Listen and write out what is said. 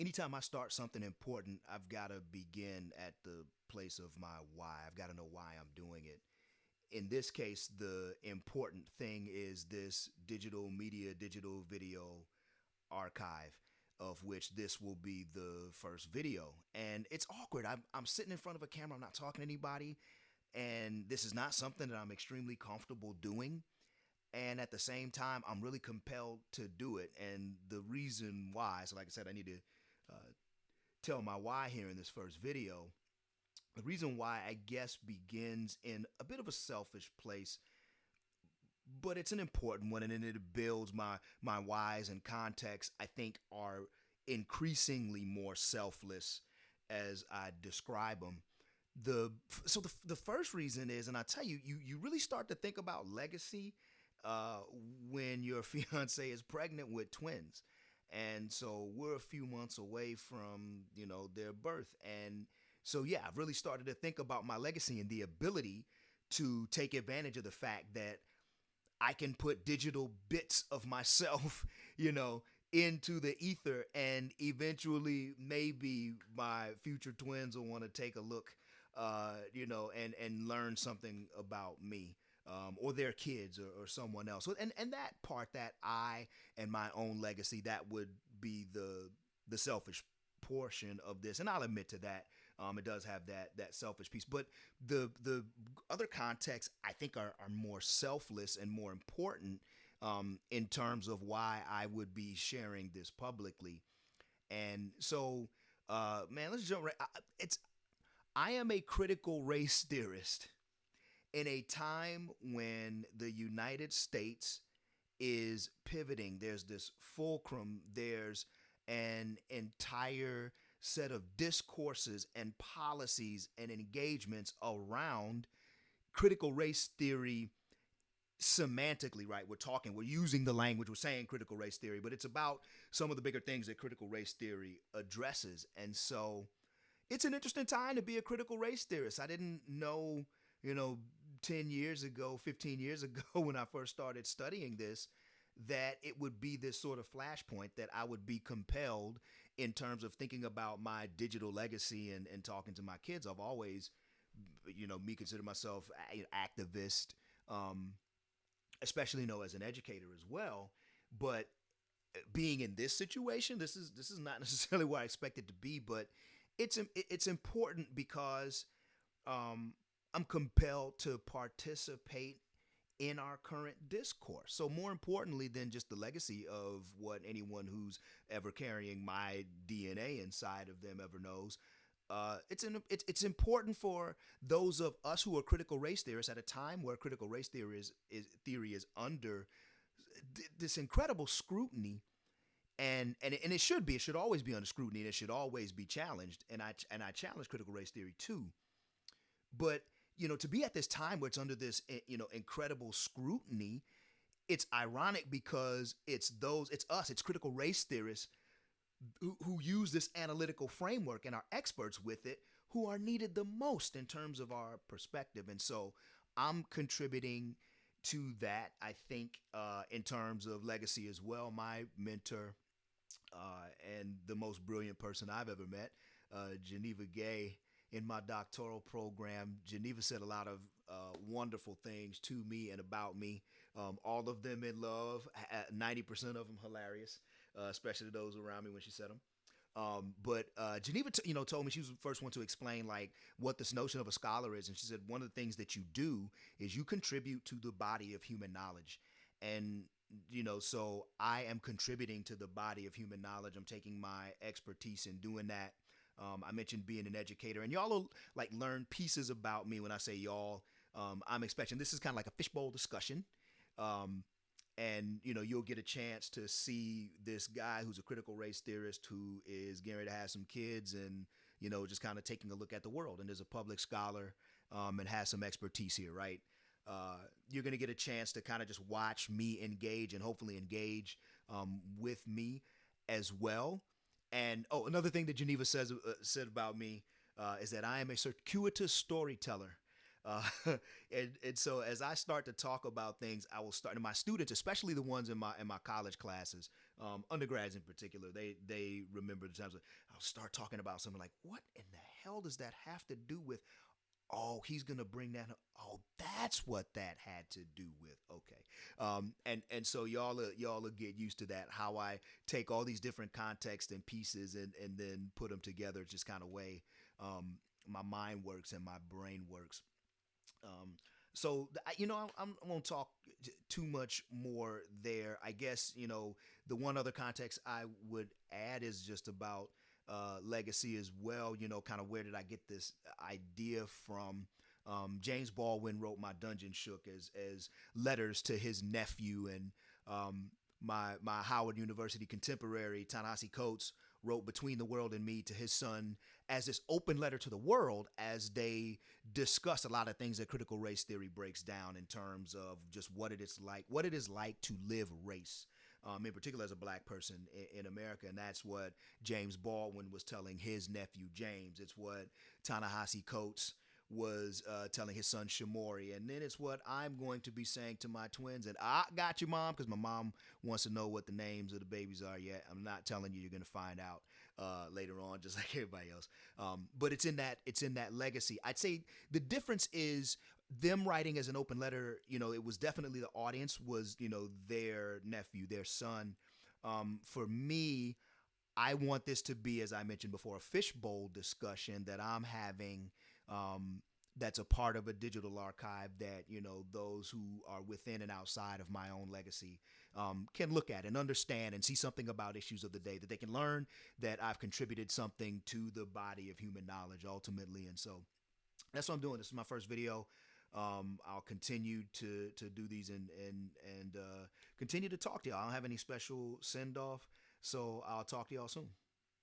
anytime I start something important, I've got to begin at the place of my why. I've got to know why I'm doing it. In this case, the important thing is this digital media, digital video archive, of which this will be the first video. And it's awkward. I'm sitting in front of a camera, I'm not talking to anybody, and this is not something that I'm extremely comfortable doing. And at the same time, I'm really compelled to do it. And the reason why, so like I said, I need to uh, tell my why here in this first video. The reason why, I guess, begins in a bit of a selfish place, but it's an important one, and it builds my whys and context. I think are increasingly more selfless as I describe them. The first reason is, and I tell you, you really start to think about legacy uh, when your fiance is pregnant with twins, and so we're a few months away from their birth, and so yeah, I've really started to think about my legacy and the ability to take advantage of the fact that I can put digital bits of myself, you know, into the ether, and eventually maybe my future twins will want to take a look, and learn something about me. Or their kids, or someone else. So, and that part, that I and my own legacy, that would be the selfish portion of this, and I'll admit to that. It does have that selfish piece, but the other contexts, I think, are more selfless and more important, in terms of why I would be sharing this publicly. And so, man, let's jump right. It's I am a critical race theorist in a time when the United States is pivoting. There's this fulcrum, there's an entire set of discourses and policies and engagements around critical race theory semantically, right? We're using the language, we're saying critical race theory, but it's about some of the bigger things that critical race theory addresses. And so it's an interesting time to be a critical race theorist. I didn't know, you know, 10 years ago, 15 years ago, when I first started studying this, that it would be this sort of flashpoint that I would be compelled in terms of thinking about my digital legacy and talking to my kids. I've always, me consider myself an activist, um, especially, as an educator as well. But being in this situation, this is not necessarily where I expected to be, but it's important because um, I'm compelled to participate in our current discourse. So more importantly than just the legacy of what anyone who's ever carrying my DNA inside of them ever knows, it's important for those of us who are critical race theorists at a time where critical race theory is under this incredible scrutiny, and it should always be under scrutiny, and it should always be challenged, and I challenge critical race theory too. But to be at this time where it's under this incredible scrutiny, it's ironic because it's us, it's critical race theorists who use this analytical framework and are experts with it, who are needed the most in terms of our perspective. And so I'm contributing to that, I think, in terms of legacy as well. My mentor, and the most brilliant person I've ever met, Geneva Gay, in my doctoral program. Geneva said a lot of wonderful things to me and about me. All of them in love, 90% of them hilarious, especially those around me when she said them. But Geneva, told me she was the first one to explain like what this notion of a scholar is, and she said one of the things that you do is you contribute to the body of human knowledge, and so I am contributing to the body of human knowledge. I'm taking my expertise in doing that. I mentioned being an educator, and y'all will like learn pieces about me when I say y'all. I'm expecting this is kind of like a fishbowl discussion. Um, and you'll get a chance to see this guy who's a critical race theorist who is getting ready to have some kids, and just kind of taking a look at the world, and is a public scholar, and has some expertise here, right? You're going to get a chance to kind of just watch me engage, and hopefully engage with me as well. And another thing that Geneva said about me, is that I am a circuitous storyteller. Uh, and so as I start to talk about things, I will start, and my students, especially the ones in my college classes, undergrads in particular, they remember the times when I'll start talking about something like, what in the hell does that have to do with? Oh, he's gonna bring that up. Oh, that's what that had to do with. Okay, and so y'all will get used to that. How I take all these different contexts and pieces and then put them together. Just kind of way my mind works and my brain works. Um, so I won't talk too much more there. I guess the one other context I would add is just about legacy as well. Kind of where did I get this idea from? James Baldwin wrote "My Dungeon Shook" as letters to his nephew, and my Howard University contemporary Ta-Nehisi Coates wrote "Between the World and Me" to his son as this open letter to the world as they discuss a lot of things that critical race theory breaks down in terms of just what it is like to live race. In particular, as a black person in America, and that's what James Baldwin was telling his nephew James. It's what Ta-Nehisi Coates was telling his son Shamori, and then it's what I'm going to be saying to my twins. And I got you, mom, because my mom wants to know what the names of the babies are yet. I'm not telling you. You're going to find out later on, just like everybody else. But it's in that legacy. I'd say the difference is them writing as an open letter. It was definitely the audience was their nephew, their son. For me, I want this to be, as I mentioned before, a fishbowl discussion that I'm having, that's a part of a digital archive that those who are within and outside of my own legacy can look at and understand and see something about issues of the day, that they can learn that I've contributed something to the body of human knowledge ultimately. And so that's what I'm doing. This is my first video. I'll continue to do these and continue to talk to y'all. I don't have any special send off, so I'll talk to y'all soon.